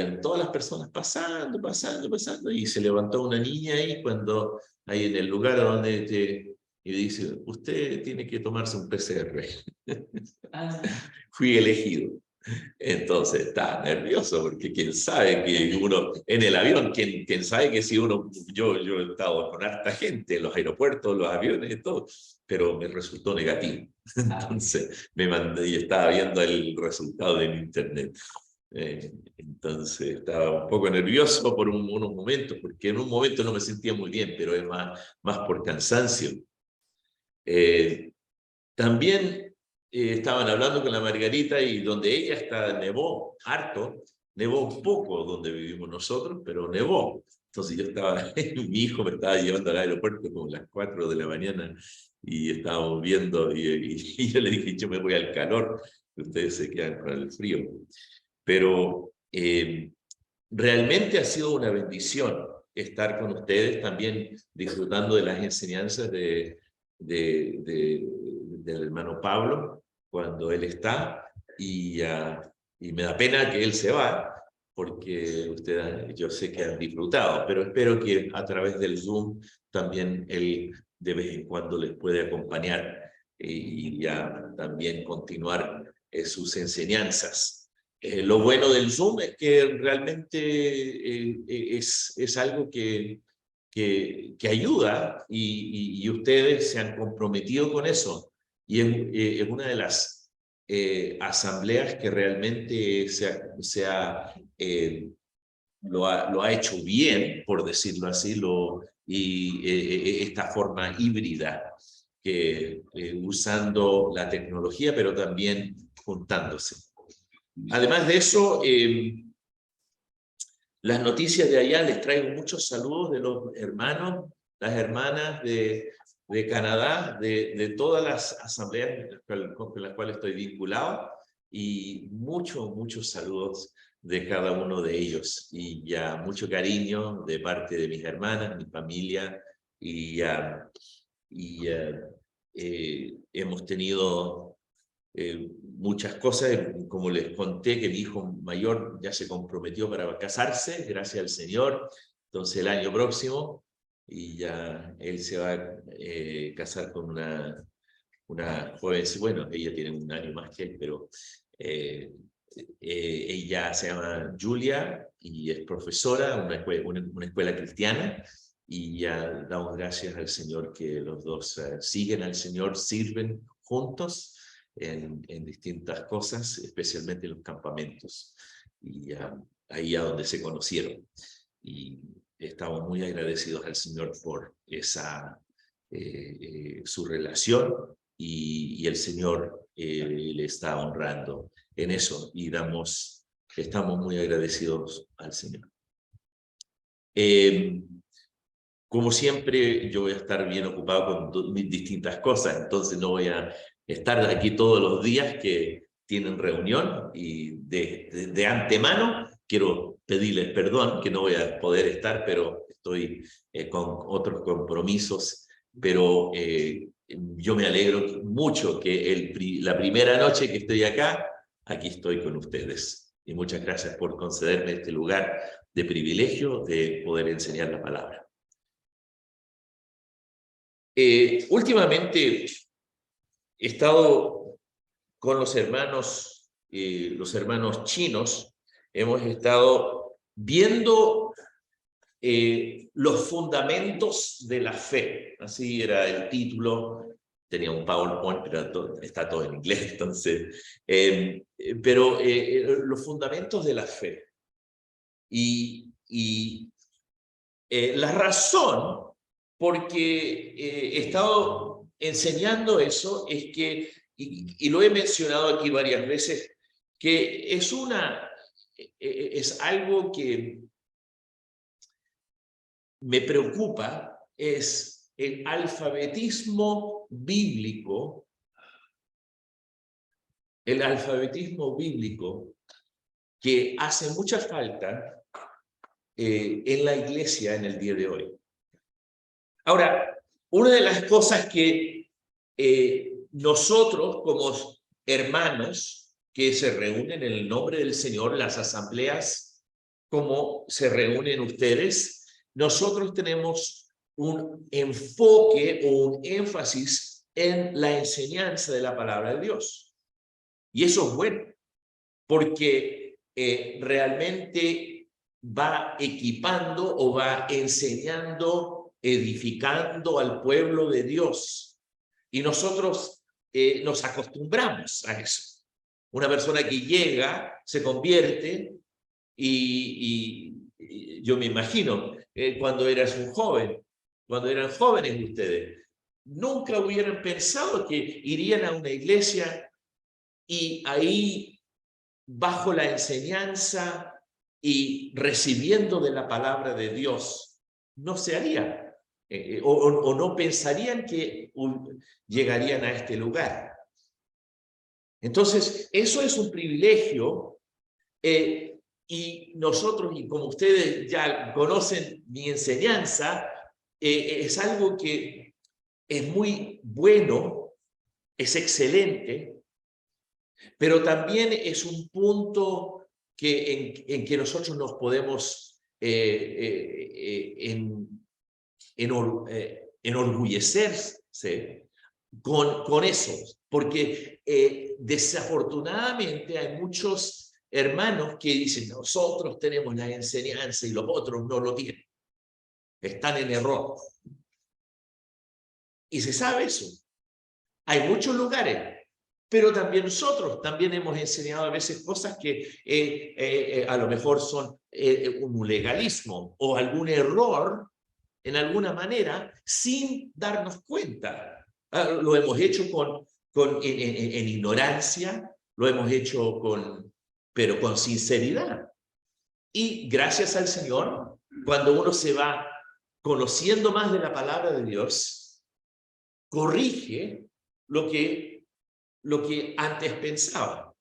habían todas las personas pasando, y se levantó una niña ahí cuando, ahí en el lugar donde y dice, usted tiene que tomarse un PCR. Fui elegido. Entonces estaba nervioso, porque quién sabe que uno, en el avión, quién sabe que si uno, yo he estado con harta gente en los aeropuertos, los aviones y todo, pero me resultó negativo. Entonces me mandé y estaba viendo el resultado en internet. Entonces estaba un poco nervioso por unos momentos, porque en un momento no me sentía muy bien, pero es más por cansancio. También estaban hablando con la Margarita, y donde ella está nevó harto, nevó un poco donde vivimos nosotros, pero nevó. Entonces yo estaba, mi hijo me estaba llevando al aeropuerto como a las 4 de la mañana, y estábamos viendo, y yo le dije, yo me voy al calor, ustedes se quedan con el frío. Pero realmente ha sido una bendición estar con ustedes, también disfrutando de las enseñanzas del hermano Pablo cuando él está, y me da pena que él se va, porque yo sé que han disfrutado, pero espero que a través del Zoom también él de vez en cuando les puede acompañar, y ya también continuar sus enseñanzas. Lo bueno del Zoom es que realmente es algo que ayuda, y ustedes se han comprometido con eso. Y es una de las asambleas que realmente lo ha hecho bien, por decirlo así, esta forma híbrida, usando la tecnología, pero también juntándose. Además de eso, las noticias de allá, les traigo muchos saludos de los hermanos, las hermanas de Canadá, de todas las asambleas con las cuales estoy vinculado, y muchos saludos de cada uno de ellos, y ya mucho cariño de parte de mis hermanas, mi familia, y hemos tenido muchas cosas, como les conté, que mi hijo mayor ya se comprometió para casarse, gracias al Señor. Entonces el año próximo, y ya él se va a casar con una joven, bueno, ella tiene un año más que él, pero ella se llama Julia y es profesora en una escuela cristiana, y ya damos gracias al Señor que los dos siguen al Señor, sirven juntos en distintas cosas, especialmente en los campamentos, y ahí a donde se conocieron. Y estamos muy agradecidos al Señor por su relación, y el Señor le está honrando en eso, y estamos muy agradecidos al Señor. Como siempre, yo voy a estar bien ocupado con mis distintas cosas, entonces no voy a estar aquí todos los días que tienen reunión, y de antemano quiero pedirles perdón que no voy a poder estar, pero estoy con otros compromisos, pero yo me alegro mucho que la primera noche que estoy acá, aquí estoy con ustedes. Y muchas gracias por concederme este lugar de privilegio de poder enseñar la palabra. Últimamente he estado con los hermanos chinos, hemos estado viendo los fundamentos de la fe, así era el título. Tenía un PowerPoint, pero está todo en inglés, entonces, pero los fundamentos de la fe. Y la razón por que he estado enseñando eso es que, y lo he mencionado aquí varias veces, que es algo que me preocupa, es el alfabetismo bíblico. El alfabetismo bíblico que hace mucha falta en la iglesia en el día de hoy. Ahora, una de las cosas que nosotros como hermanos que se reúnen en el nombre del Señor, las asambleas como se reúnen ustedes, nosotros tenemos un enfoque o un énfasis en la enseñanza de la palabra de Dios. Y eso es bueno, porque realmente va equipando o va enseñando, edificando al pueblo de Dios. Y nosotros nos acostumbramos a eso. Una persona que llega, se convierte, y yo me imagino, cuando eras un joven, cuando eran jóvenes ustedes, nunca hubieran pensado que irían a una iglesia y ahí, bajo la enseñanza y recibiendo de la palabra de Dios, no se haría, o no pensarían que llegarían a este lugar. Entonces, eso es un privilegio, y nosotros, y como ustedes ya conocen mi enseñanza, es algo que es muy bueno, es excelente, pero también es un punto en que nosotros nos podemos enorgullecerse con eso, porque desafortunadamente hay muchos hermanos que dicen, nosotros tenemos la enseñanza y los otros no lo tienen. Están en error. Y se sabe eso. Hay muchos lugares, pero también nosotros también hemos enseñado a veces cosas que a lo mejor son un legalismo o algún error en alguna manera sin darnos cuenta. Lo hemos hecho en ignorancia, lo hemos hecho pero con sinceridad. Y gracias al Señor, cuando uno se va conociendo más de la palabra de Dios, corrige lo que antes pensaba.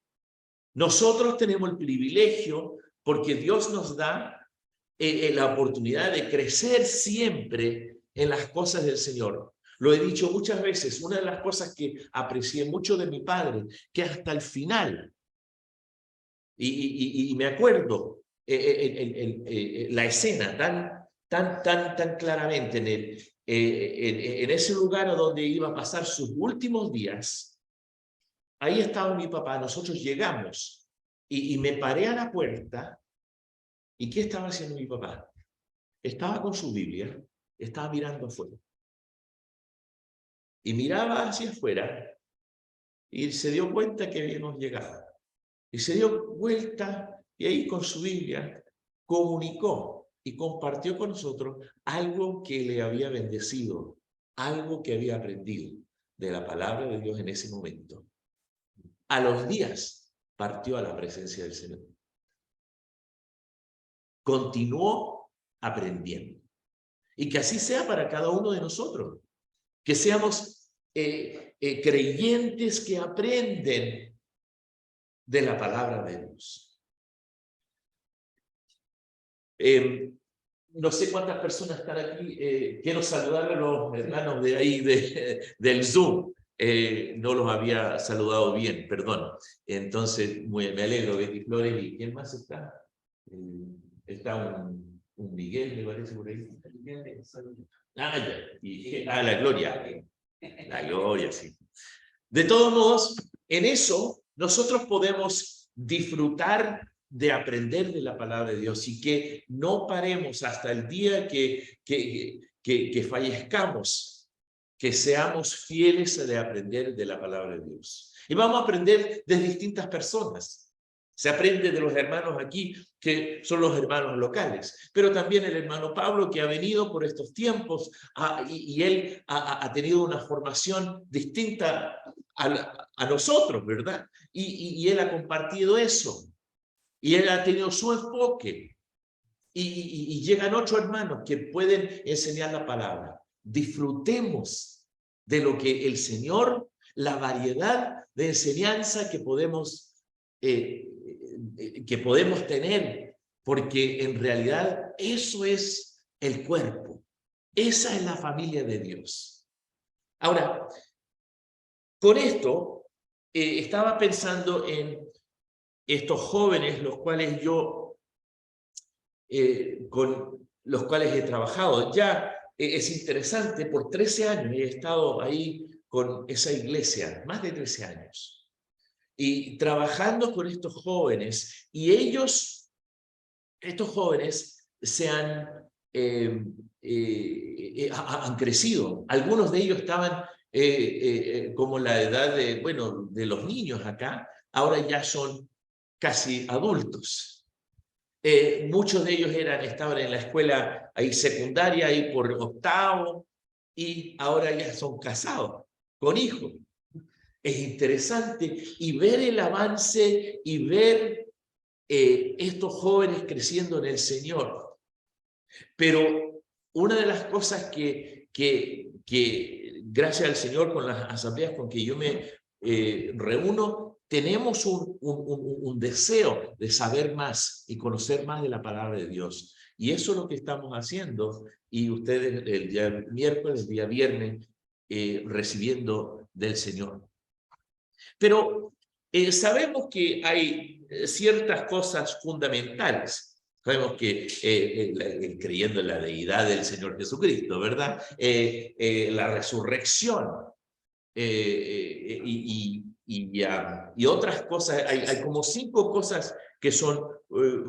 Nosotros tenemos el privilegio, porque Dios nos da la oportunidad de crecer siempre en las cosas del Señor. Lo he dicho muchas veces, una de las cosas que aprecié mucho de mi padre, que hasta el final, y me acuerdo la escena tan claramente en ese lugar a donde iba a pasar sus últimos días. Ahí estaba mi papá, nosotros llegamos y me paré a la puerta. ¿Y qué estaba haciendo mi papá? Estaba con su Biblia, estaba mirando afuera. Y miraba hacia afuera y se dio cuenta que habíamos llegado. Y se dio vuelta y ahí con su Biblia comunicó y compartió con nosotros algo que le había bendecido, algo que había aprendido de la palabra de Dios en ese momento. A los días partió a la presencia del Señor. Continuó aprendiendo. Y que así sea para cada uno de nosotros. Que seamos creyentes que aprenden de la palabra de Dios. No sé cuántas personas están aquí. Quiero saludar a los hermanos de ahí del Zoom. No los había saludado bien, perdón. Entonces, me alegro, Betty Flores. ¿Y quién más está? Está un Miguel, me parece, por ahí. La Gloria. La Gloria, sí. De todos modos, en eso nosotros podemos disfrutar de aprender de la palabra de Dios y que no paremos hasta el día que fallezcamos, que seamos fieles de aprender de la palabra de Dios. Y vamos a aprender de distintas personas. Se aprende de los hermanos aquí, que son los hermanos locales, pero también el hermano Pablo, que ha venido por estos tiempos y él ha tenido una formación distinta a nosotros, ¿verdad? Y él ha compartido eso, y él ha tenido su enfoque, y llegan otros hermanos que pueden enseñar la palabra. Disfrutemos de lo que el Señor, la variedad de enseñanza que podemos tener, porque en realidad eso es el cuerpo, esa es la familia de Dios. Ahora, con esto estaba pensando en estos jóvenes, los cuales yo con los cuales he trabajado. Ya es interesante, por 13 años he estado ahí con esa iglesia, más de 13 años, y trabajando con estos jóvenes, y estos jóvenes han crecido. Algunos de ellos estaban como la edad de los niños acá, ahora ya son casi adultos. Muchos de ellos estaban en la escuela ahí secundaria, ahí por octavo, y ahora ya son casados, con hijos. Es interesante y ver el avance y ver estos jóvenes creciendo en el Señor. Pero una de las cosas que gracias al Señor, con las asambleas con que yo me reúno, tenemos un deseo de saber más y conocer más de la palabra de Dios. Y eso es lo que estamos haciendo. Y ustedes el día miércoles, el día viernes, recibiendo del Señor. Pero sabemos que hay ciertas cosas fundamentales. Sabemos que creyendo en la deidad del Señor Jesucristo, ¿verdad? La resurrección y otras cosas. Hay como 5 cosas que son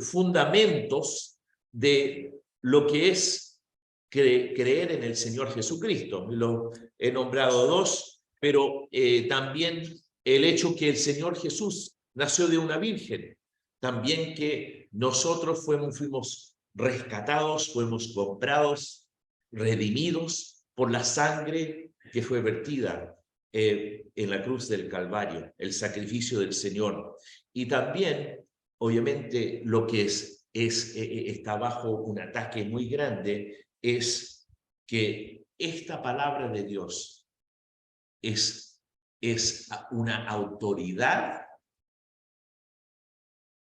fundamentos de lo que es creer en el Señor Jesucristo. Lo he nombrado 2, pero también el hecho que el Señor Jesús nació de una virgen, también que nosotros fuimos rescatados, fuimos comprados, redimidos por la sangre que fue vertida en la cruz del Calvario, el sacrificio del Señor. Y también, obviamente, lo que está bajo un ataque muy grande es que esta palabra de Dios es una autoridad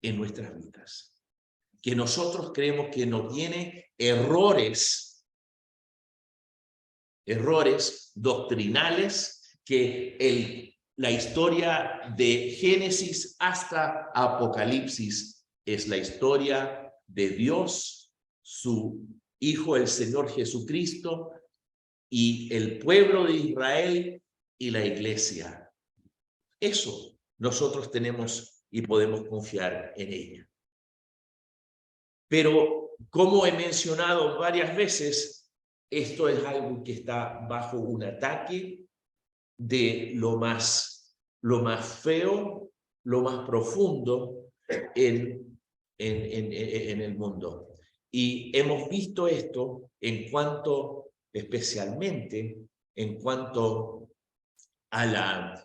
en nuestras vidas, que nosotros creemos que no tiene errores doctrinales, que la historia de Génesis hasta Apocalipsis es la historia de Dios, su Hijo, el Señor Jesucristo, y el pueblo de Israel y la iglesia. Eso nosotros tenemos y podemos confiar en ella. Pero, como he mencionado varias veces, esto es algo que está bajo un ataque de lo más feo, lo más profundo en el mundo. Y hemos visto esto especialmente en cuanto a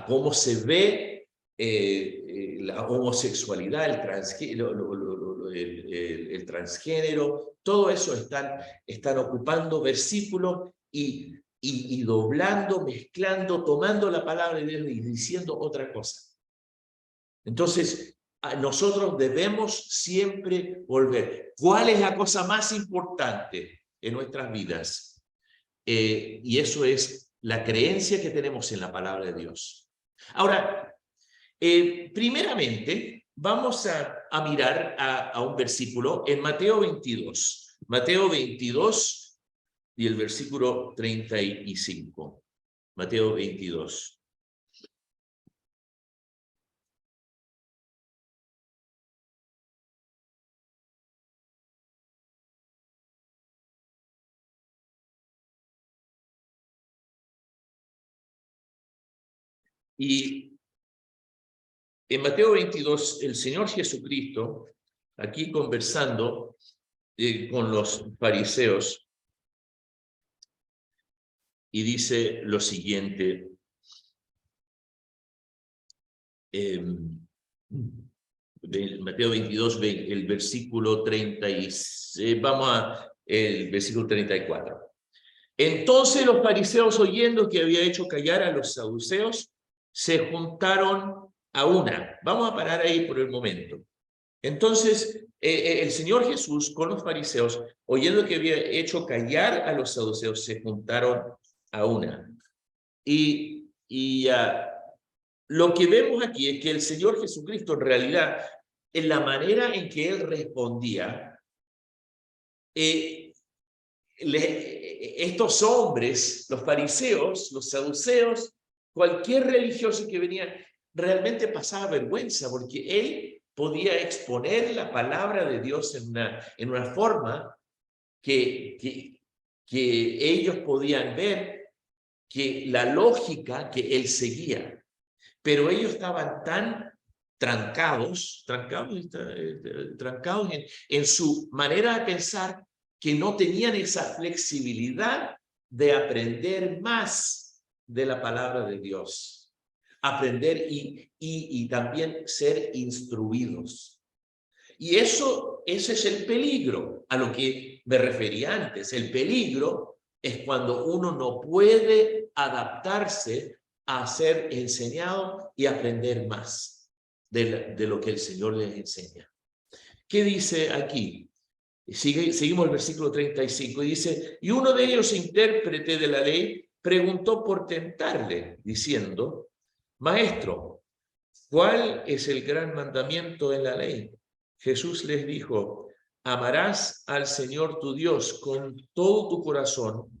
cómo se ve la homosexualidad, el transgénero. Todo eso están ocupando versículos y doblando, mezclando, tomando la palabra de Dios y diciendo otra cosa. Entonces, nosotros debemos siempre volver. ¿Cuál es la cosa más importante en nuestras vidas? Y eso es la creencia que tenemos en la palabra de Dios. Ahora, primeramente, vamos a mirar a un versículo en Mateo 22. Mateo 22 y el versículo 35. Mateo 22. Y en Mateo 22, el Señor Jesucristo, aquí conversando con los fariseos, y dice lo siguiente, Mateo 22, el versículo 36, el versículo 34. Entonces los fariseos, oyendo que había hecho callar a los saduceos, se juntaron a una. Vamos a parar ahí por el momento. Entonces, el Señor Jesús con los fariseos, oyendo que había hecho callar a los saduceos, se juntaron a una. Y lo que vemos aquí es que el Señor Jesucristo en realidad en la manera en que él respondía, estos hombres, los fariseos, los saduceos, cualquier religioso que venía, realmente pasaba vergüenza, porque él podía exponer la palabra de Dios en una forma que ellos podían ver que la lógica que él seguía, pero ellos estaban tan trancados en su manera de pensar, que no tenían esa flexibilidad de aprender más de la palabra de Dios, aprender y también ser instruidos. Y ese es el peligro a lo que me refería antes. El peligro es cuando uno no puede adaptarse a ser enseñado y aprender más de lo que el Señor les enseña. ¿Qué dice aquí? Seguimos el versículo 35 y dice: y uno de ellos, intérprete de la ley, preguntó por tentarle, diciendo: Maestro, ¿cuál es el gran mandamiento en la ley? Jesús les dijo: amarás al Señor tu Dios con todo tu corazón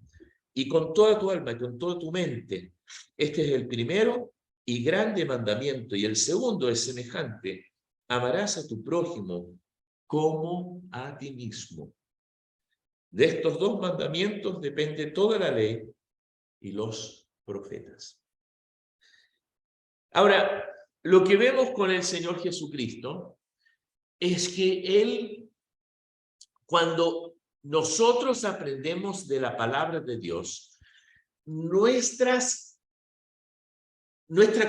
y con toda tu alma y con toda tu mente. Este es el primero y grande mandamiento, y el segundo es semejante: amarás a tu prójimo como a ti mismo. De estos dos mandamientos depende toda la ley y los profetas. Ahora, lo que vemos con el Señor Jesucristo es que Él, cuando nosotros aprendemos de la palabra de Dios, nuestra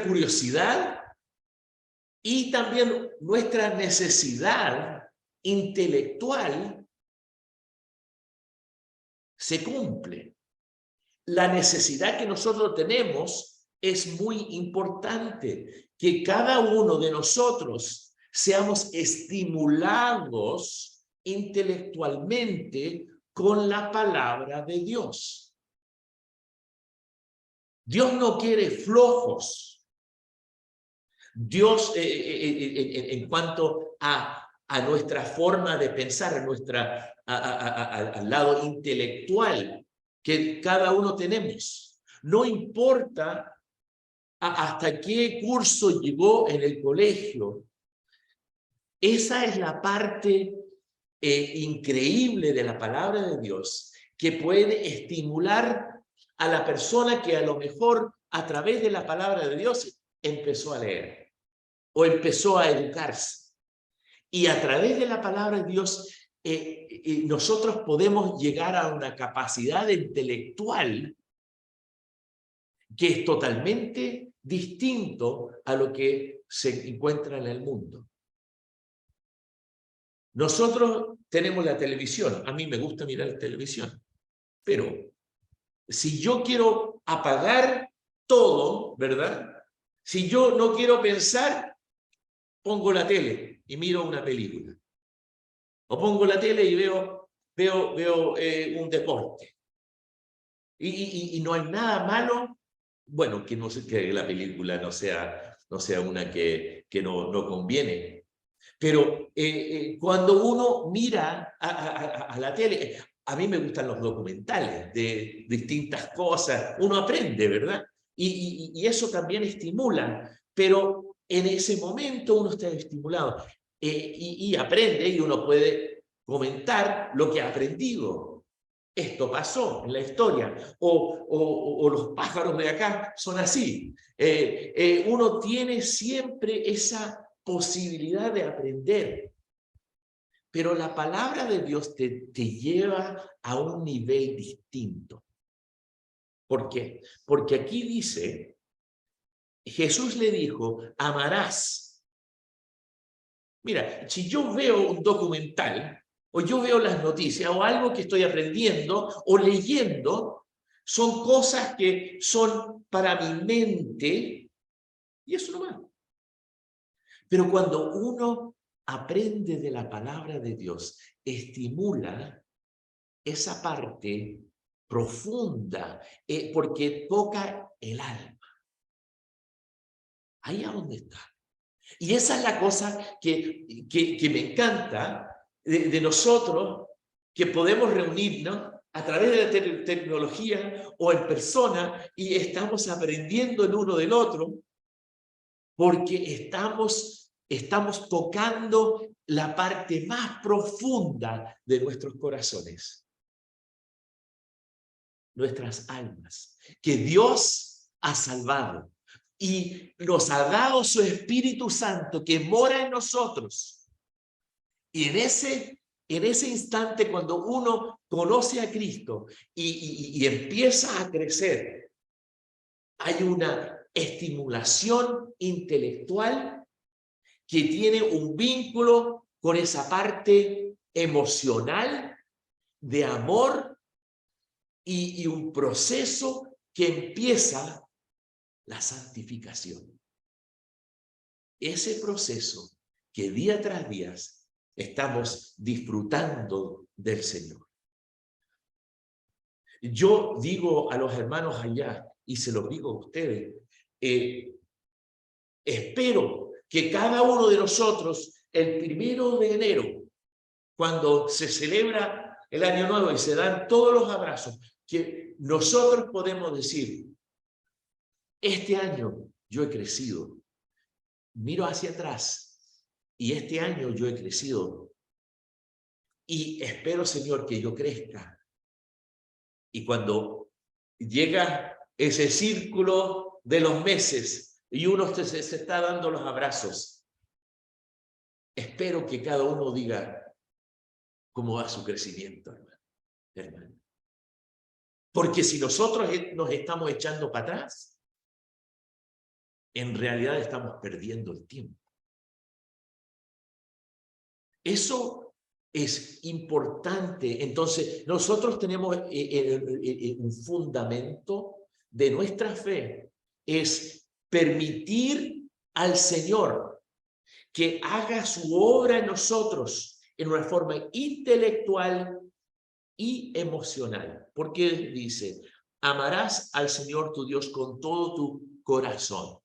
curiosidad y también nuestra necesidad intelectual se cumple. La necesidad que nosotros tenemos es muy importante, que cada uno de nosotros seamos estimulados intelectualmente con la palabra de Dios. Dios no quiere flojos. Dios, en cuanto a nuestra forma de pensar, al lado intelectual que cada uno tenemos, no importa hasta qué curso llegó en el colegio, esa es la parte increíble de la palabra de Dios, que puede estimular a la persona que a lo mejor a través de la palabra de Dios empezó a leer o empezó a educarse. Y a través de la palabra de Dios nosotros podemos llegar a una capacidad intelectual que es totalmente distinto a lo que se encuentra en el mundo. Nosotros tenemos la televisión. A mí me gusta mirar la televisión. Pero si yo quiero apagar todo, ¿verdad? Si yo no quiero pensar, pongo la tele y miro una película. O pongo la tele y veo un deporte. Y no hay nada malo, bueno, que, no, que la película no sea una que no conviene. Pero cuando uno mira a la tele, a mí me gustan los documentales de distintas cosas, uno aprende, ¿verdad? Y eso también estimula, pero en ese momento uno está estimulado y aprende, y uno puede comentar lo que ha aprendido. Esto pasó en la historia, o los pájaros de acá son así. Uno tiene siempre esa posibilidad de aprender, pero la palabra de Dios te lleva a un nivel distinto. ¿Por qué? Porque aquí dice, Jesús le dijo: amarás. Mira, si yo veo un documental, o yo veo las noticias, o algo que estoy aprendiendo o leyendo, son cosas que son para mi mente, y eso no va. Pero cuando uno aprende de la palabra de Dios, estimula esa parte profunda, porque toca el alma. Ahí a dónde está. Y esa es la cosa que me encanta de nosotros, que podemos reunirnos a través de la tecnología o en persona y estamos aprendiendo el uno del otro, porque estamos tocando la parte más profunda de nuestros corazones, nuestras almas, que Dios ha salvado y nos ha dado su Espíritu Santo que mora en nosotros. Y en ese instante, cuando uno conoce a Cristo y empieza a crecer, hay una estimulación intelectual que tiene un vínculo con esa parte emocional de amor y un proceso que empieza la santificación. Ese proceso que día tras día estamos disfrutando del Señor. Yo digo a los hermanos allá, y se los digo a ustedes, espero que cada uno de nosotros, el 1 de enero, cuando se celebra el Año Nuevo y se dan todos los abrazos, que nosotros podemos decir, este año yo he crecido, miro hacia atrás, y este año yo he crecido, y espero, Señor, que yo crezca. Y cuando llega ese círculo de los meses y uno se está dando los abrazos, espero que cada uno diga cómo va su crecimiento, hermano. Porque si nosotros nos estamos echando para atrás, en realidad estamos perdiendo el tiempo. Eso es importante. Entonces, nosotros tenemos un fundamento de nuestra fe, es permitir al Señor que haga su obra en nosotros en una forma intelectual y emocional. Porque dice, amarás al Señor tu Dios con todo tu corazón,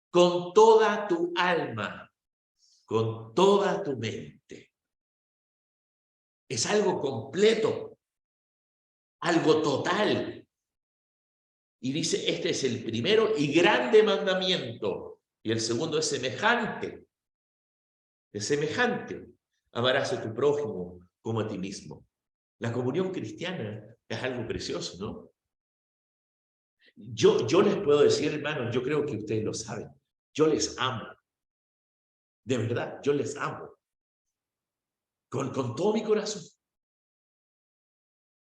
con toda tu alma, con toda tu mente. Es algo completo, algo total. Y dice, este es el primero y grande mandamiento. Y el segundo es semejante. Es semejante. Amarás a tu prójimo como a ti mismo. La comunión cristiana es algo precioso, ¿no? Yo les puedo decir, hermanos, yo creo que ustedes lo saben. Yo les amo. De verdad, yo les amo. Con todo mi corazón.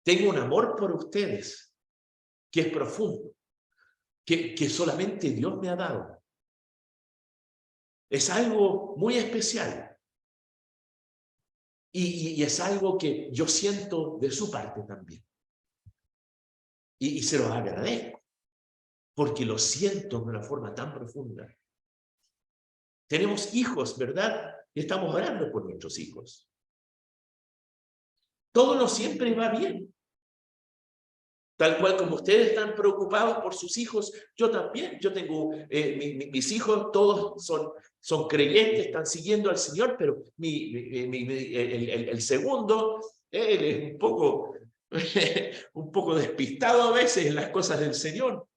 Tengo un amor por ustedes que es profundo, que solamente Dios me ha dado. Es algo muy especial. Y es algo que yo siento de su parte también. Y se los agradezco, porque lo siento de una forma tan profunda. Tenemos hijos, ¿verdad? Y estamos orando por nuestros hijos. Todo no siempre va bien. Tal cual como ustedes están preocupados por sus hijos, yo también. Yo tengo, mis hijos todos son creyentes, están siguiendo al Señor, pero el segundo, él es un poco despistado a veces en las cosas del Señor.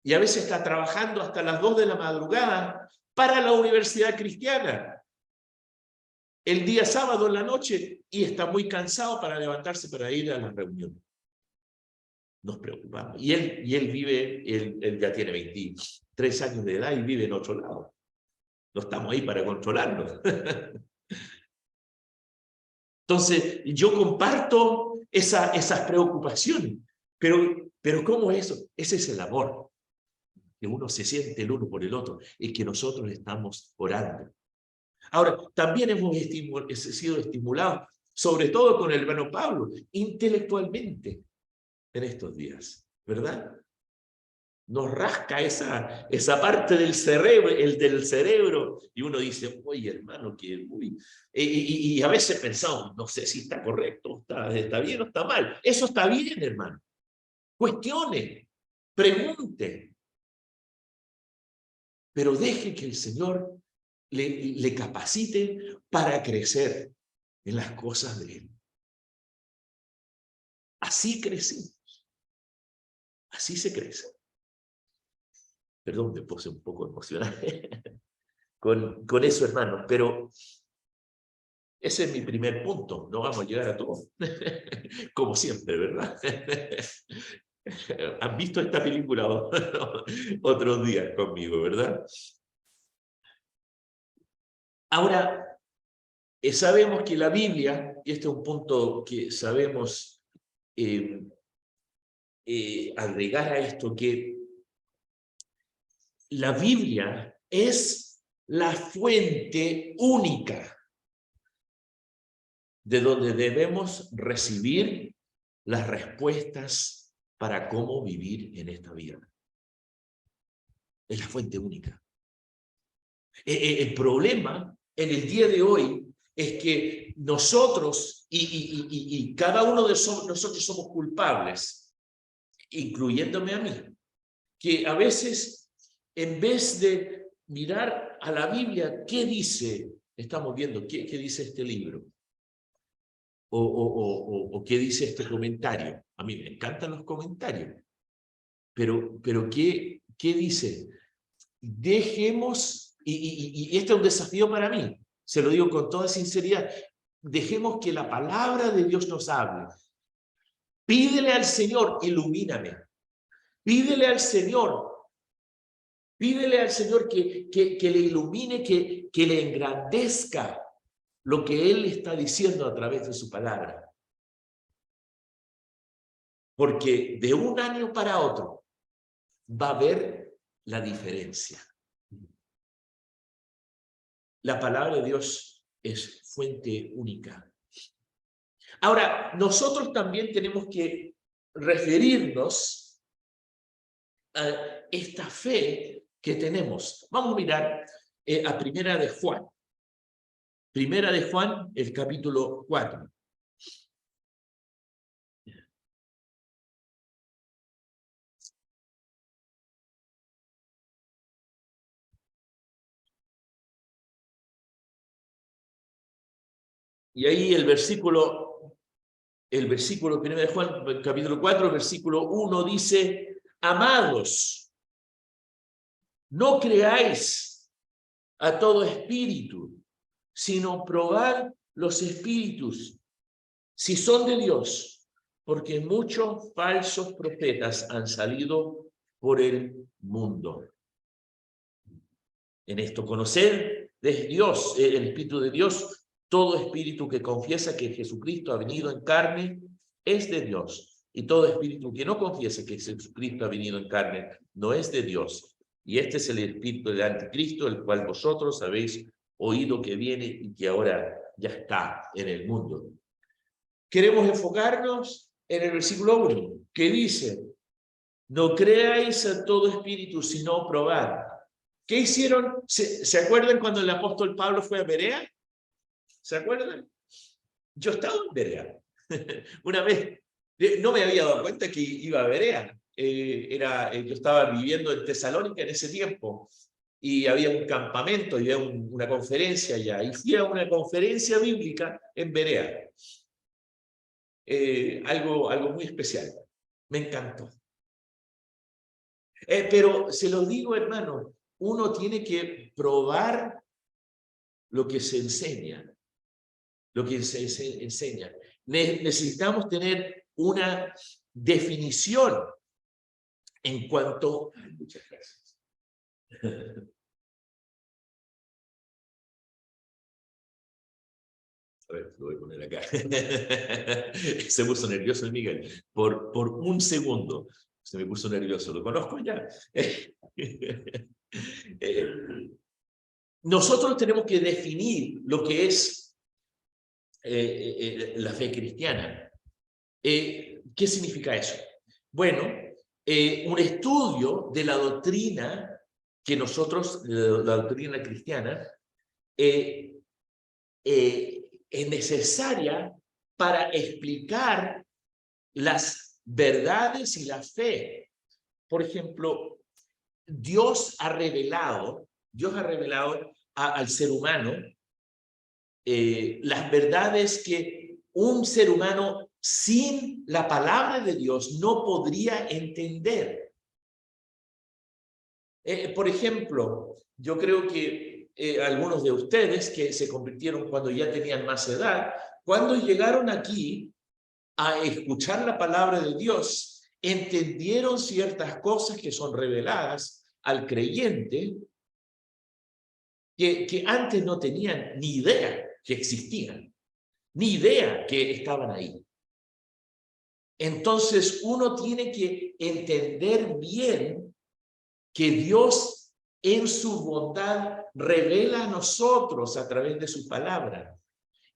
Y a veces está trabajando hasta las 2 de la madrugada para la universidad cristiana. El día sábado en la noche y está muy cansado para levantarse para ir a la reunión. Nos preocupamos. Y él vive, él ya tiene 23 años de edad y vive en otro lado. No estamos ahí para controlarlo. Entonces, yo comparto esas preocupaciones. Pero ¿cómo es eso? Ese es el amor. Que uno se siente el uno por el otro. Es que nosotros estamos orando. Ahora, también hemos sido estimulados, sobre todo con el hermano Pablo, intelectualmente en estos días, ¿verdad? Nos rasca esa parte del cerebro, y uno dice, oye, hermano, que uy. Y a veces pensamos, no sé si está correcto, está bien o está mal. Eso está bien, hermano. Cuestione, pregunte. pero deje que el Señor le capacite para crecer en las cosas de Él. Así crecimos. Así se crece. Perdón, me puse un poco emocional con eso, hermanos, pero ese es mi primer punto. No vamos a llegar a todo. Como siempre, ¿verdad? ¿Han visto esta película otros días conmigo, verdad? Ahora, sabemos que la Biblia, y este es un punto que sabemos agregar a esto, que la Biblia es la fuente única de donde debemos recibir las respuestas para cómo vivir en esta vida. Es la fuente única. El problema en el día de hoy es que nosotros y cada uno de nosotros somos culpables, incluyéndome a mí, que a veces en vez de mirar a la Biblia, ¿qué dice? Estamos viendo, ¿qué dice este libro? O qué dice este comentario. A mí me encantan los comentarios, pero ¿qué dice? Dejemos, y este es un desafío para mí, se lo digo con toda sinceridad, dejemos que la palabra de Dios nos hable. Pídele al Señor, ilumíname. Pídele al Señor que le ilumine, que le engrandezca lo que Él está diciendo a través de su palabra. Porque de un año para otro va a haber la diferencia. La palabra de Dios es fuente única. Ahora, nosotros también tenemos que referirnos a esta fe que tenemos. Vamos a mirar a Primera de Juan. Primera de Juan, el capítulo 4. Y ahí el versículo Primera de Juan, el capítulo 4, versículo 1 dice: amados, no creáis a todo espíritu, sino probad los espíritus, si son de Dios, porque muchos falsos profetas han salido por el mundo. En esto, conocer de Dios, el Espíritu de Dios, todo espíritu que confiesa que Jesucristo ha venido en carne es de Dios, y todo espíritu que no confiese que Jesucristo ha venido en carne no es de Dios. Y este es el espíritu del anticristo, el cual vosotros habéis oído que viene y que ahora ya está en el mundo. Queremos enfocarnos en el versículo 1, que dice: no creáis a todo espíritu, sino probad. ¿Qué hicieron? ¿Se acuerdan cuando el apóstol Pablo fue a Berea? ¿Se acuerdan? Yo estaba en Berea. Una vez, no me había dado cuenta que iba a Berea. Yo estaba viviendo en Tesalónica en ese tiempo, y había un campamento, y había una conferencia allá, y fui a una conferencia bíblica en Berea. Algo muy especial. Me encantó. Pero se lo digo, hermano, uno tiene que probar lo que se enseña. Lo que se enseña. Necesitamos tener una definición en cuanto... Muchas gracias. A ver, lo voy a poner acá. Se puso nervioso el Miguel. Por un segundo se me puso nervioso. Lo conozco ya. Nosotros tenemos que definir lo que es la fe cristiana. ¿Qué significa eso? Bueno, un estudio de la doctrina que nosotros, la doctrina cristiana, es necesaria para explicar las verdades y la fe. Por ejemplo, Dios ha revelado Dios ha revelado al ser humano las verdades que un ser humano sin la palabra de Dios no podría entender. Por ejemplo, yo creo que algunos de ustedes que se convirtieron cuando ya tenían más edad, cuando llegaron aquí a escuchar la palabra de Dios, entendieron ciertas cosas que son reveladas al creyente que antes no tenían ni idea que existían, ni idea que estaban ahí. Entonces uno tiene que entender bien que Dios en su bondad revela a nosotros a través de su palabra.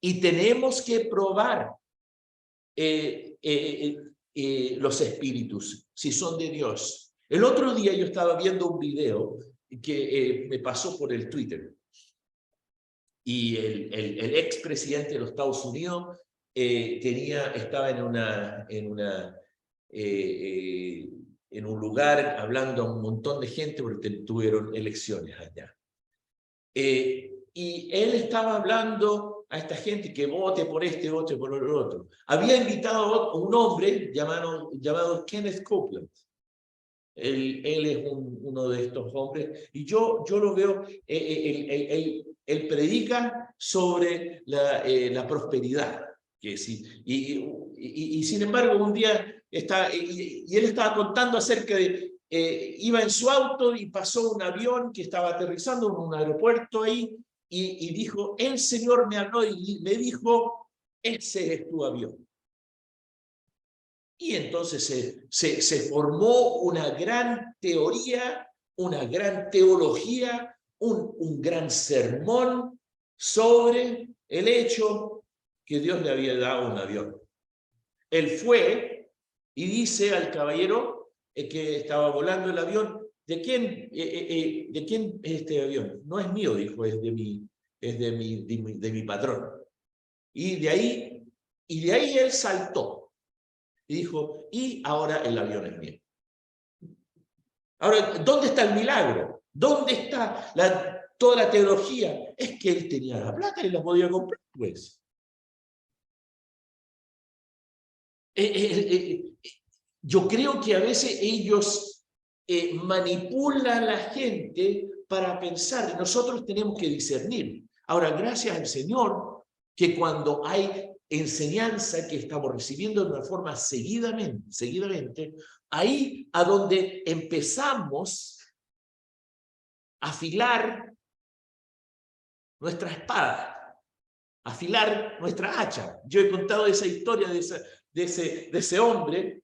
Y tenemos que probar los espíritus, si son de Dios. El otro día yo estaba viendo un video que me pasó por el Twitter. Y el expresidente de los Estados Unidos estaba en un lugar hablando a un montón de gente porque tuvieron elecciones allá. Y él estaba hablando a esta gente que vote por este, vote por el otro. Había invitado a un hombre llamado Kenneth Copeland. Él es uno de estos hombres, y yo lo veo, él predica sobre la prosperidad, que sí, y sin embargo un día y él estaba contando acerca de, iba en su auto y pasó un avión que estaba aterrizando en un aeropuerto ahí, y dijo, el Señor me habló y me dijo, ese es tu avión. Y entonces se formó una gran teoría, una gran teología, un gran sermón sobre el hecho que Dios le había dado un avión. Él fue y dice al caballero que estaba volando el avión, ¿de quién es este avión? No es mío, dijo, es de mi patrón. Y de ahí él saltó. Y dijo, y ahora el avión es mío. Ahora, ¿dónde está el milagro? ¿Dónde está toda la teología? Es que él tenía la plata y la podía comprar, pues. Yo creo que a veces ellos manipulan a la gente para pensar, y nosotros tenemos que discernir. Ahora, gracias al Señor, que cuando hay enseñanza que estamos recibiendo de una forma seguidamente, ahí a donde empezamos a afilar nuestra espada, a afilar nuestra hacha. Yo he contado esa historia de ese hombre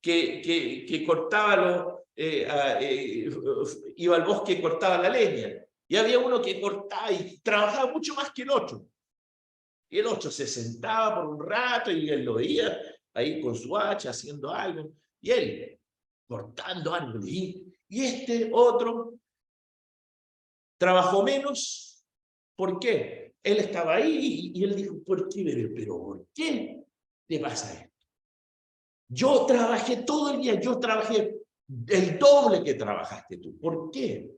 que cortaba iba al bosque y cortaba la leña. Y había uno que cortaba y trabajaba mucho más que el otro. Y el otro se sentaba por un rato y él lo veía ahí con su hacha haciendo algo. Y él cortando árboles. Y este otro trabajó menos. ¿Por qué? Él estaba ahí y él dijo, ¿por qué? Pero ¿por qué te pasa esto? Yo trabajé todo el día, yo trabajé el doble que trabajaste tú. ¿Por qué?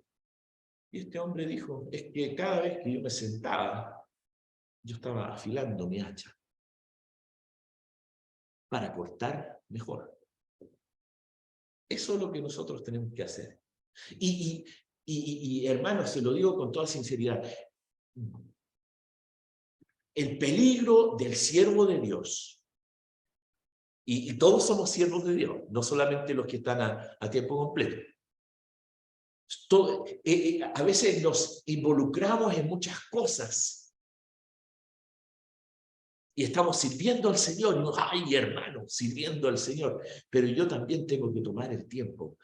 Y este hombre dijo, es que cada vez que yo me sentaba, yo estaba afilando mi hacha para cortar mejor. Eso es lo que nosotros tenemos que hacer. Y hermanos, se lo digo con toda sinceridad, el peligro del siervo de Dios, y todos somos siervos de Dios, no solamente los que están a tiempo completo. A veces nos involucramos en muchas cosas y estamos sirviendo al Señor. Y, ay, hermano, sirviendo al Señor. Pero yo también tengo que tomar el tiempo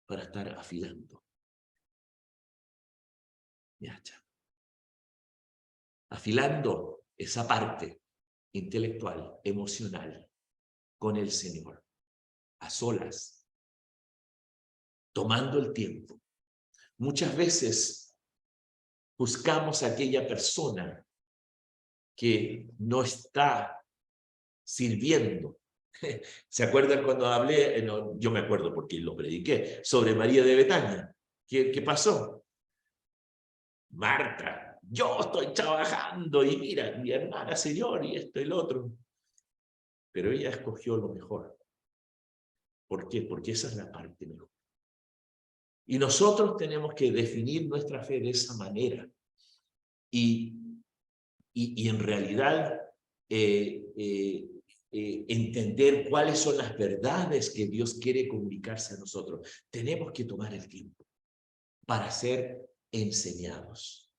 para estar afilando mi hacha. Afilando esa parte intelectual, emocional, con el Señor, a solas, tomando el tiempo. Muchas veces buscamos a aquella persona que no está sirviendo. ¿Se acuerdan cuando hablé? No, yo me acuerdo porque lo prediqué, sobre María de Betania. ¿Qué pasó? Marta, yo estoy trabajando y mira, mi hermana, Señor, y esto y lo otro. Pero ella escogió lo mejor. ¿Por qué? Porque esa es la parte mejor. Y nosotros tenemos que definir nuestra fe de esa manera. Y en realidad entender cuáles son las verdades que Dios quiere comunicarse a nosotros. Tenemos que tomar el tiempo para ser enseñados.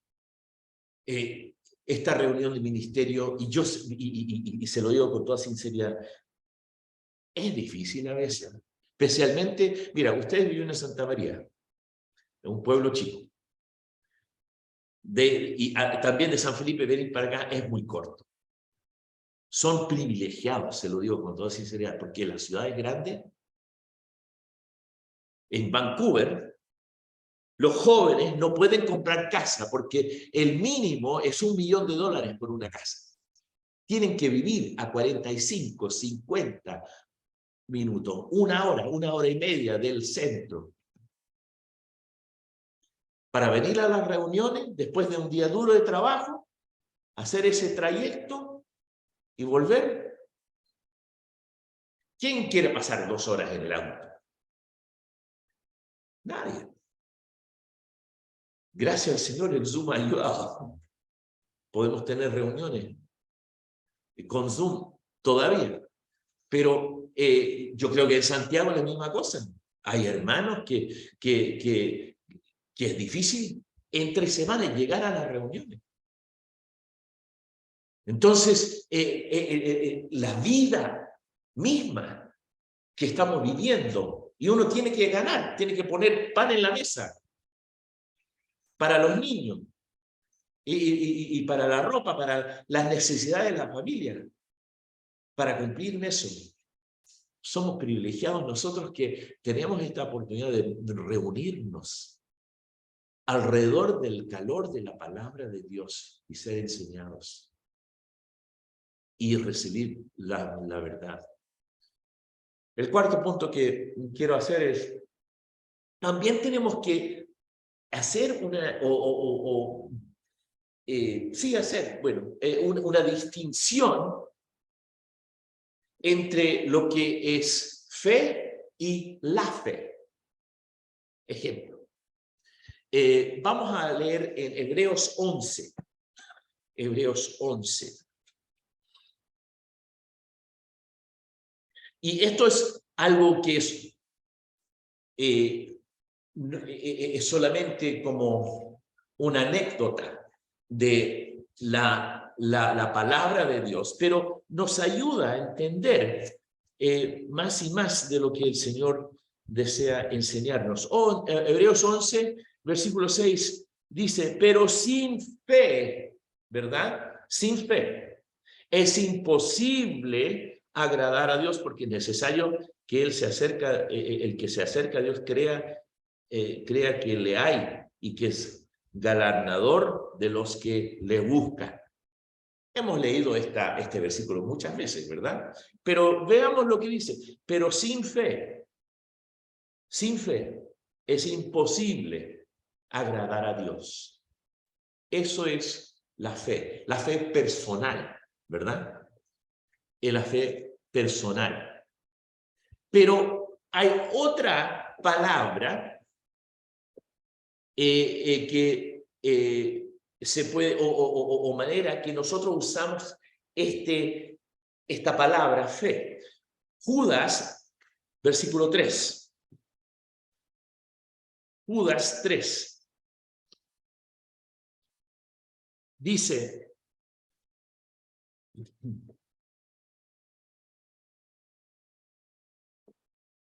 Esta reunión de ministerio, y se lo digo con toda sinceridad, es difícil a veces. Especialmente, mira, ustedes viven en Santa María, en un pueblo chico. También de San Felipe venir para acá es muy corto. Son privilegiados, se lo digo con toda sinceridad, porque la ciudad es grande. En Vancouver, los jóvenes no pueden comprar casa porque el mínimo es $1 millón por una casa. Tienen que vivir a 45, 50 minutos, una hora y media del centro. Para venir a las reuniones, después de un día duro de trabajo, hacer ese trayecto y volver. ¿Quién quiere pasar 2 horas en el auto? Nadie. Gracias al Señor, el Zoom ha ayudado. Podemos tener reuniones con Zoom todavía. Pero yo creo que en Santiago es la misma cosa. Hay hermanos que es difícil entre semanas llegar a las reuniones. Entonces, la vida misma que estamos viviendo, y uno tiene que ganar, tiene que poner pan en la mesa para los niños, y para la ropa, para las necesidades de la familia, para cumplir eso. Somos privilegiados nosotros que tenemos esta oportunidad de reunirnos alrededor del calor de la palabra de Dios y ser enseñados y recibir la verdad. El cuarto punto que quiero hacer es, también tenemos que hacer una distinción entre lo que es fe y la fe. Ejemplo. Vamos a leer en Hebreos 11. Hebreos 11. Y esto es algo que es solamente como una anécdota de la palabra de Dios, pero nos ayuda a entender más y más de lo que el Señor desea enseñarnos. Hebreos 11, versículo 6, dice, pero sin fe, ¿verdad? Sin fe es imposible agradar a Dios, porque es necesario que el que se acerca a Dios crea que le hay y que es galardonador de los que le buscan. Hemos leído este versículo muchas veces, ¿verdad? Pero veamos lo que dice. Pero sin fe es imposible agradar a Dios. Eso es la fe personal, ¿verdad? Es la fe personal. Pero hay otra palabra que se puede, o manera que nosotros usamos esta palabra fe. Judas, versículo 3. Judas 3. Dice,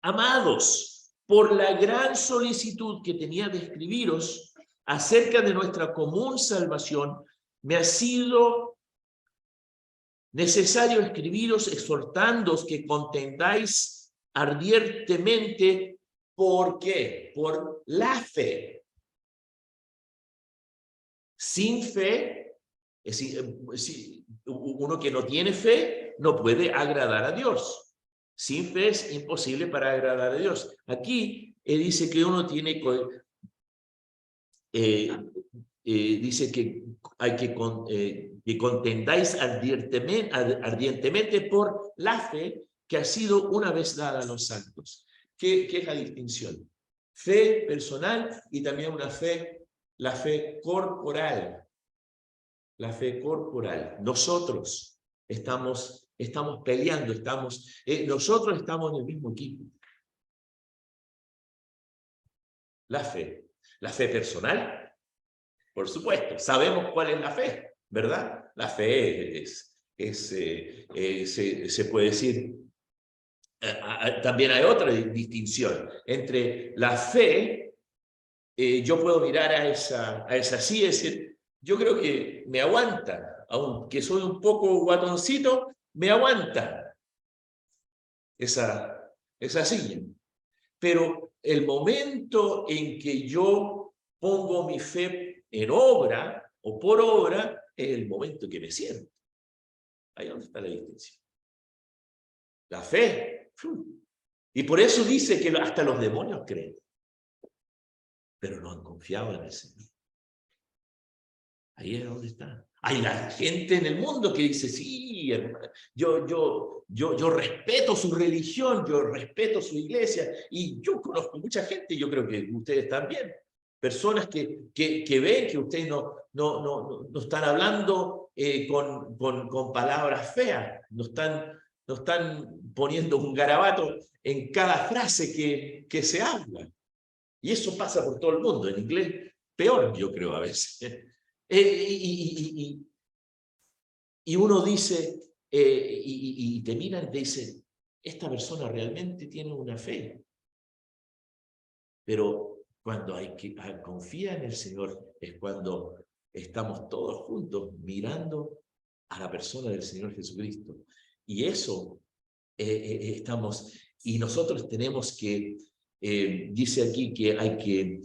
amados, por la gran solicitud que tenía de escribiros acerca de nuestra común salvación, me ha sido necesario escribiros exhortándoos que contendáis ardientemente. ¿Por qué? Por la fe. Sin fe, es decir, uno que no tiene fe no puede agradar a Dios. Sin fe es imposible para agradar a Dios. Aquí dice que uno tiene dice que hay que contendáis ardientemente por la fe que ha sido una vez dada a los santos. ¿Qué es la distinción? Fe personal y también la fe corporal. La fe corporal. Nosotros estamos peleando, nosotros estamos en el mismo equipo. La fe personal, por supuesto, sabemos cuál es la fe, ¿verdad? La fe se puede decir, también hay otra distinción entre la fe, yo puedo mirar a esa sí y decir, yo creo que me aguanta, aunque soy un poco guatoncito, me aguanta esa silla. Pero el momento en que yo pongo mi fe en obra o por obra, es el momento que me siento. Ahí es donde está la distinción. La fe. Y por eso dice que hasta los demonios creen. Pero no han confiado en el Señor. Ahí es donde está. Hay la gente en el mundo que dice, sí, hermano, yo respeto su religión, yo respeto su iglesia, y yo conozco mucha gente, yo creo que ustedes también, personas que ven que ustedes no están hablando con palabras feas, no están poniendo un garabato en cada frase que se habla. Y eso pasa por todo el mundo, en inglés peor, yo creo, a veces. Y uno dice, y te miran y te dicen, esta persona realmente tiene una fe. Pero cuando confía en el Señor, es cuando estamos todos juntos mirando a la persona del Señor Jesucristo. Y eso estamos, y nosotros tenemos que, dice aquí que hay que,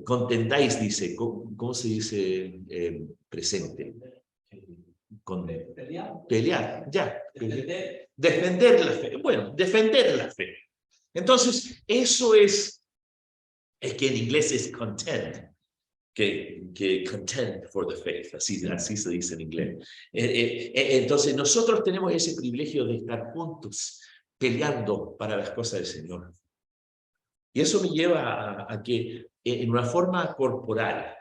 contendáis, dice, ¿cómo se dice presente? Pelear, ya. Defender la fe. Bueno, defender la fe. Entonces, eso es que en inglés es contend, que contend for the faith, así se dice en inglés. Entonces, nosotros tenemos ese privilegio de estar juntos, peleando para las cosas del Señor. Y eso me lleva a que, en una forma corporal,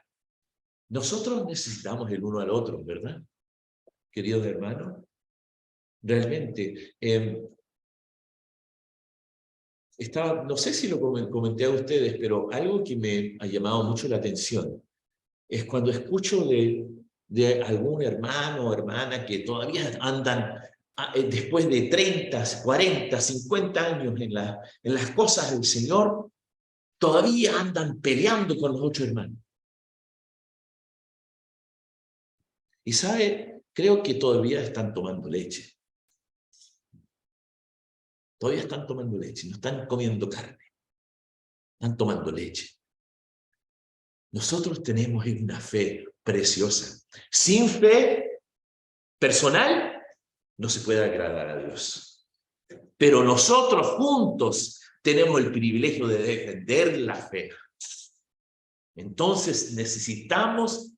nosotros necesitamos el uno al otro, ¿verdad? Queridos hermanos, realmente, no sé si lo comenté a ustedes, pero algo que me ha llamado mucho la atención es cuando escucho de algún hermano o hermana que todavía andan después de 30, 40, 50 años en las cosas del Señor, todavía andan peleando con los otros hermanos. Y sabe, creo que todavía están tomando leche. Todavía están tomando leche, no están comiendo carne. Están tomando leche. Nosotros tenemos una fe preciosa. Sin fe personal, no se puede agradar a Dios. Pero nosotros juntos tenemos el privilegio de defender la fe. Entonces necesitamos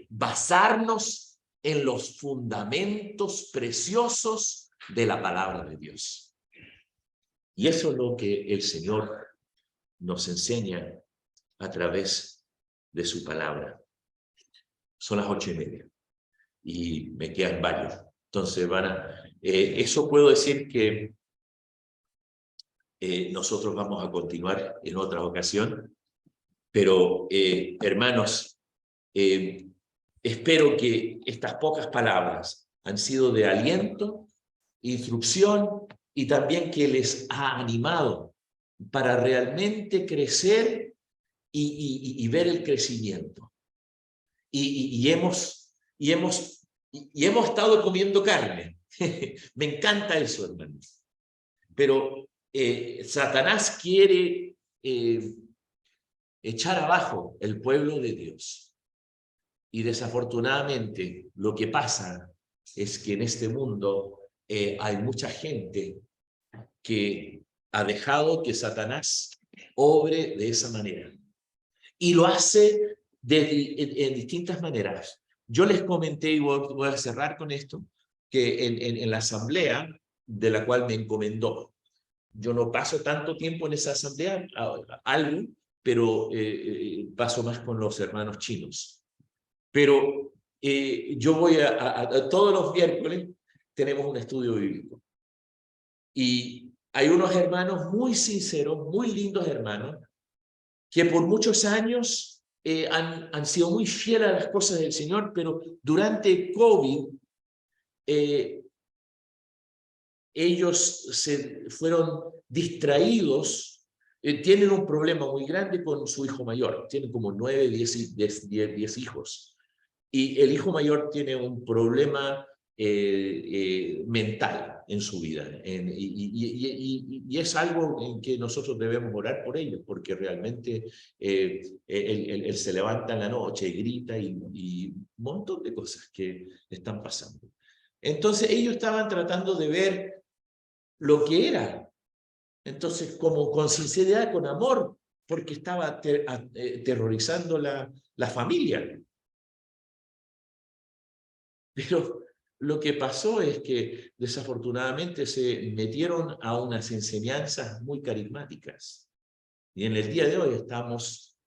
basarnos en los fundamentos preciosos de la palabra de Dios. Y eso es lo que el Señor nos enseña a través de su palabra. Son las 8:30 y me quedan varios. Entonces eso puedo decir que nosotros vamos a continuar en otra ocasión, pero hermanos, espero que estas pocas palabras han sido de aliento, instrucción y también que les ha animado para realmente crecer y ver el crecimiento. Y hemos estado comiendo carne. Me encanta eso, hermanos. Pero Satanás quiere echar abajo el pueblo de Dios. Y desafortunadamente lo que pasa es que en este mundo hay mucha gente que ha dejado que Satanás obre de esa manera. y lo hace en distintas maneras. Yo les comenté, y voy a cerrar con esto, que en la asamblea de la cual me encomendó, yo no paso tanto tiempo en esa asamblea, algo, pero paso más con los hermanos chinos. Pero yo voy todos los miércoles tenemos un estudio bíblico. Y hay unos hermanos muy sinceros, muy lindos hermanos, que por muchos años han sido muy fieles a las cosas del Señor, pero durante COVID ellos se fueron distraídos, tienen un problema muy grande con su hijo mayor, tienen como 9, 10 hijos, y el hijo mayor tiene un problema mental en su vida, y es algo en que nosotros debemos orar por ellos, porque realmente él se levanta en la noche, grita y un montón de cosas que están pasando. Entonces ellos estaban tratando de ver lo que era, entonces como con sinceridad, con amor, porque estaba aterrorizando la familia. Pero lo que pasó es que desafortunadamente se metieron a unas enseñanzas muy carismáticas. Y en el día de hoy estamos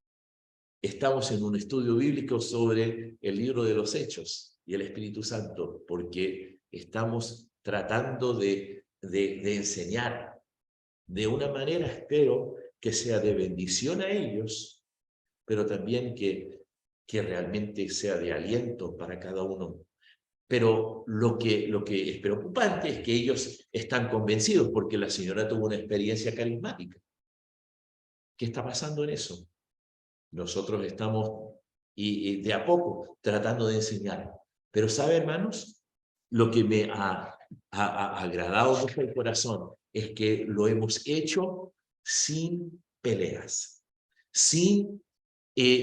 en un estudio bíblico sobre el libro de los Hechos y el Espíritu Santo, porque estamos tratando de enseñar de una manera, espero, que sea de bendición a ellos, pero también que realmente sea de aliento para cada uno. Pero lo que es preocupante es que ellos están convencidos porque la señora tuvo una experiencia carismática. ¿Qué está pasando en eso? Nosotros estamos, y de a poco, tratando de enseñar. Pero ¿sabe, hermanos? Lo que me ha agradado mucho el corazón es que lo hemos hecho sin peleas, sin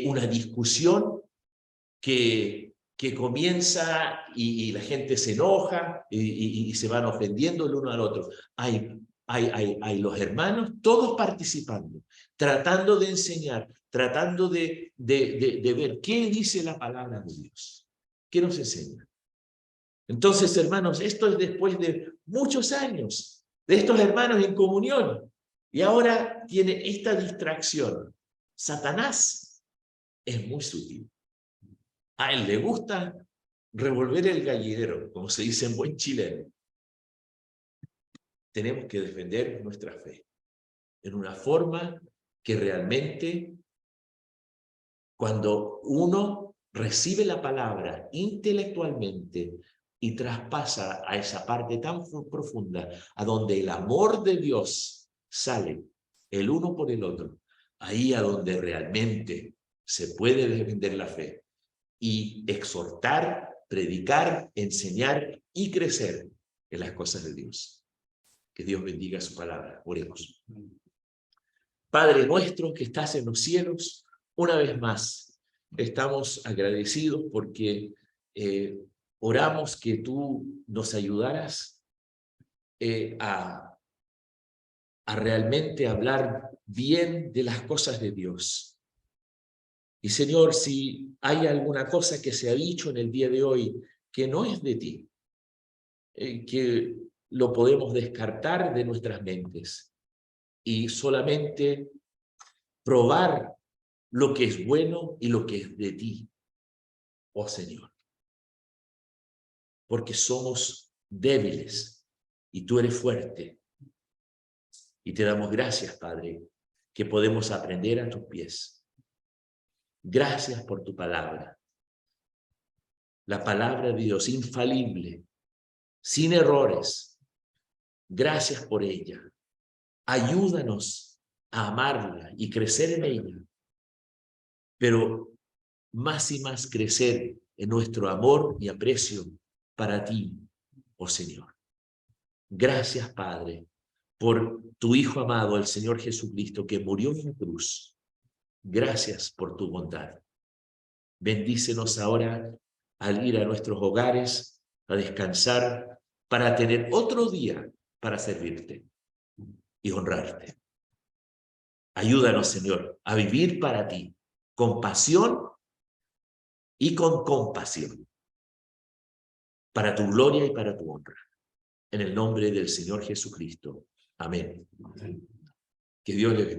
una discusión que comienza y la gente se enoja y se van ofendiendo el uno al otro. Hay los hermanos todos participando, tratando de enseñar, tratando de ver qué dice la palabra de Dios, qué nos enseña. Entonces, hermanos, esto es después de muchos años de estos hermanos en comunión, y ahora tiene esta distracción. Satanás es muy sutil. A él le gusta revolver el gallinero, como se dice en buen chileno. Tenemos que defender nuestra fe en una forma que realmente, cuando uno recibe la palabra intelectualmente y traspasa a esa parte tan profunda, a donde el amor de Dios sale el uno por el otro, ahí a donde realmente se puede defender la fe y exhortar, predicar, enseñar y crecer en las cosas de Dios. Que Dios bendiga su palabra. Oremos. Padre nuestro que estás en los cielos, una vez más estamos agradecidos porque oramos que tú nos ayudaras a realmente hablar bien de las cosas de Dios. Y Señor, si hay alguna cosa que se ha dicho en el día de hoy que no es de ti, que lo podemos descartar de nuestras mentes y solamente probar lo que es bueno y lo que es de ti, oh Señor. Porque somos débiles y tú eres fuerte. Y te damos gracias, Padre, que podemos aprender a tus pies. Gracias por tu palabra. La palabra de Dios infalible, sin errores. Gracias por ella. Ayúdanos a amarla y crecer en ella, pero más y más crecer en nuestro amor y aprecio para ti, oh Señor. Gracias, Padre, por tu Hijo amado, el Señor Jesucristo, que murió en la cruz. Gracias por tu bondad. Bendícenos ahora al ir a nuestros hogares, a descansar, para tener otro día para servirte y honrarte. Ayúdanos, Señor, a vivir para ti con pasión y con compasión, para tu gloria y para tu honra. En el nombre del Señor Jesucristo. Amén. Que Dios les bendiga.